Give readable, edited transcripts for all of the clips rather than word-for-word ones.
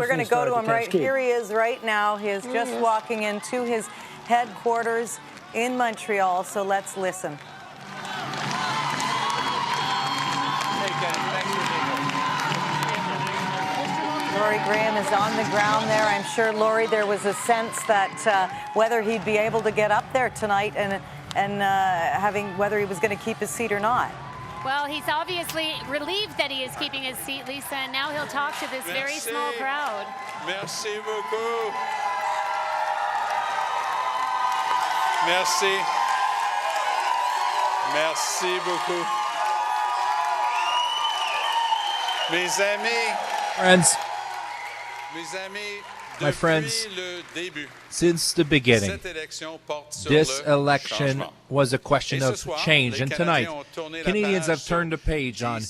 we're going to go to him right here. He is right now. He is just walking into his headquarters in Montreal. So let's listen. Laurie Graham is on the ground there. I'm sure, Laurie, there was a sense that whether he'd be able to get up there tonight and whether he was going to keep his seat or not. Well, he's obviously relieved that he is keeping his seat, Lisa, and now he'll talk to this very small crowd. Merci beaucoup. Merci. Merci beaucoup. Mes amis. Friends. My friends, since the beginning, this election was a question of change. And tonight, Canadians have turned a page on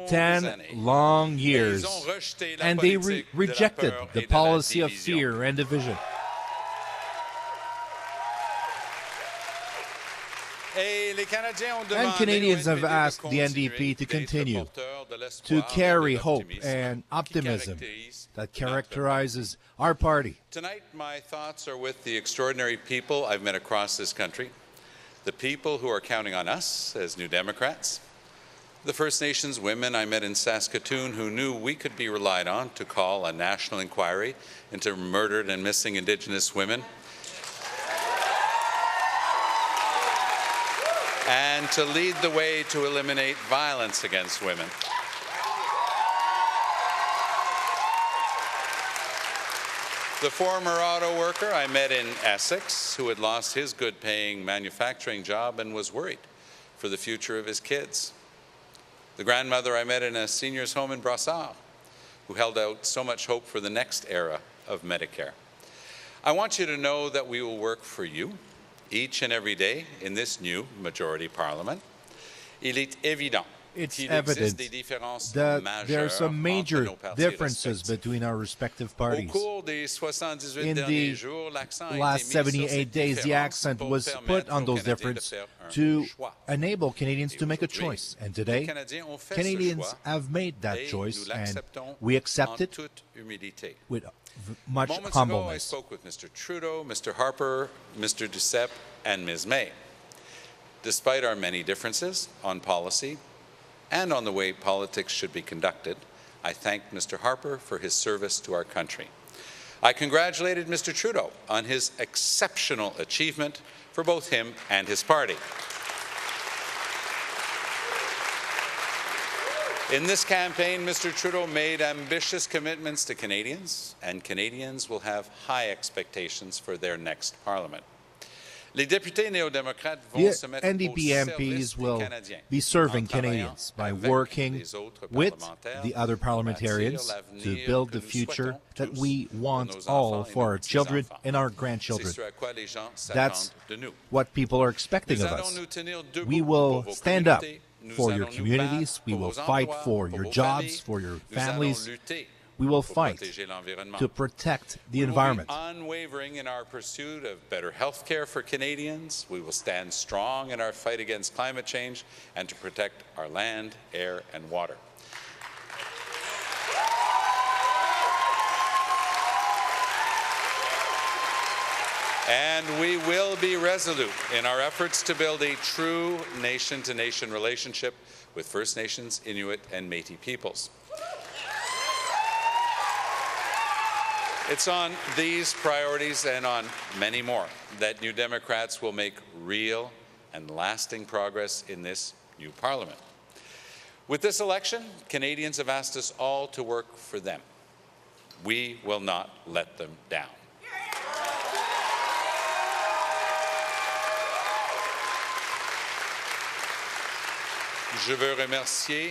10 long years, and they rejected the policy of fear and division. And Canadians have asked the NDP to continue to carry hope and optimism that characterizes our party. Tonight, my thoughts are with the extraordinary people I've met across this country, the people who are counting on us as New Democrats, the First Nations women I met in Saskatoon who knew we could be relied on to call a national inquiry into murdered and missing Indigenous women, and to lead the way to eliminate violence against women. The former auto worker I met in Essex, who had lost his good-paying manufacturing job and was worried for the future of his kids. The grandmother I met in a senior's home in Brossard, who held out so much hope for the next era of Medicare. I want you to know that we will work for you each and every day in this new majority parliament. It's evident that there are some major differences between our respective parties. In the last 78 days, the accent was put on those differences to enable Canadians to make a choice. And today, Canadians have made that choice, and we accept it with much humbleness. I spoke with Mr. Trudeau, Mr. Harper, Mr. Duceppe, and Ms. May. Despite our many differences on policy and on the way politics should be conducted, I thank Mr. Harper for his service to our country. I congratulated Mr. Trudeau on his exceptional achievement for both him and his party. In this campaign, Mr. Trudeau made ambitious commitments to Canadians, and Canadians will have high expectations for their next parliament. The NDP MPs will be serving Canadians by working with the other parliamentarians to build the future that we want all for our children and our grandchildren. That's what people are expecting of us. We will stand up for your communities. We will fight for your jobs, for your families. We will fight to protect the environment. Unwavering in our pursuit of better health care for Canadians. We will stand strong in our fight against climate change and to protect our land, air, and water. And we will be resolute in our efforts to build a true nation-to-nation relationship with First Nations, Inuit, and Métis peoples. It's on these priorities and on many more that New Democrats will make real and lasting progress in this new Parliament. With this election, Canadians have asked us all to work for them. We will not let them down.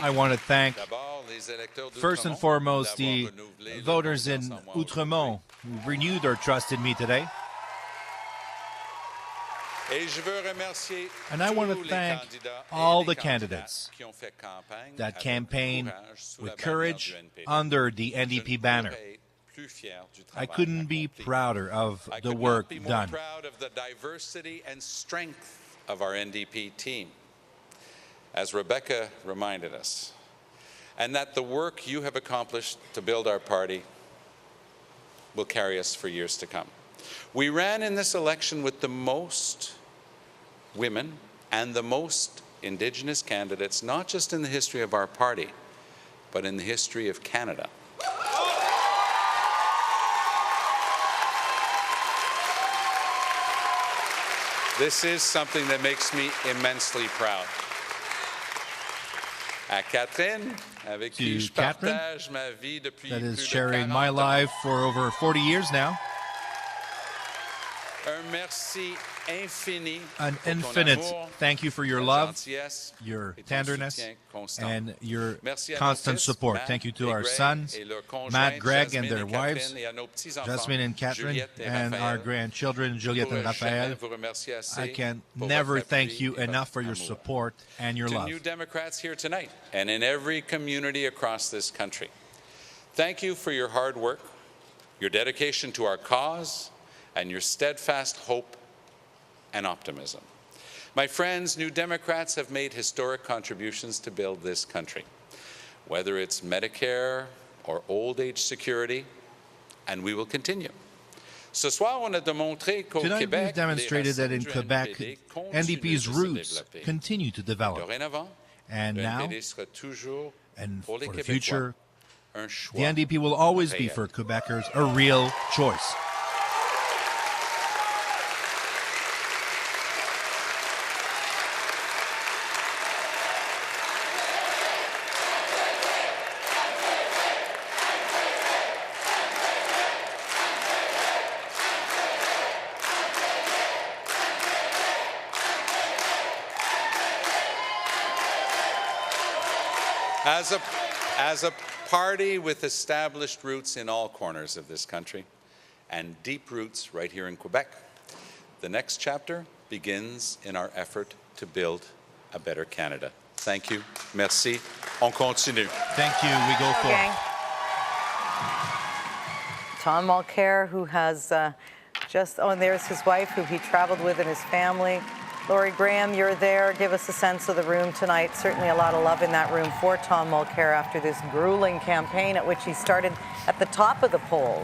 I want to thank, first and foremost, the voters in Outremont who renewed their trust in me today. And I want to thank all the candidates that campaigned with courage under the NDP banner. I couldn't be prouder of the work done. Proud of the diversity and strength of our NDP team, as Rebecca reminded us, and that the work you have accomplished to build our party will carry us for years to come. We ran in this election with the most women and the most Indigenous candidates, not just in the history of our party, but in the history of Canada. This is something that makes me immensely proud. À Catherine, avec qui je partage ma vie depuis that is plus de sharing 40 my ans. life for over 40 years now. Un merci infini An pour ton infinite amour, thank you for your ta love, gentillesse your et ton tenderness, soutien constant. and your Merci à nos constant fils, support. Matt Thank you to et our Greg sons, et leurs conjointes, Matt, Greg, and Jasmine their et wives, Catherine, et à nos petits-enfants, Jasmine and Catherine, Juliette et and our Raphaël. grandchildren, Juliette and Je ne pourrais Raphaël. jamais vous remercier assez I can pour never votre thank appui you et enough for votre your amour. support and your To love. New Democrats here tonight and in every community across this country, thank you for your hard work, your dedication to our cause, and your steadfast hope and optimism. My friends, New Democrats have made historic contributions to build this country, whether it's Medicare or old age security, and we will continue. Ce soir, on a démontré qu'au Tonight we've Québec, demonstrated that in les racines du Quebec, NDP continuent NDP's de se roots développer. continue to develop. Dorénavant, And le now, NPD sera toujours and pour les for the Québécois future, un choix the NDP will always be réel. for Quebecers a real choice. As a party with established roots in all corners of this country and deep roots right here in Quebec, the next chapter begins in our effort to build a better Canada. Thank you. Merci. On continue. Thank you. We go for Okay. Tom Mulcair, who has and there's his wife, who he traveled with, and his family. Laurie Graham, you're there. Give us a sense of the room tonight. Certainly a lot of love in that room for Tom Mulcair after this grueling campaign at which he started at the top of the polls.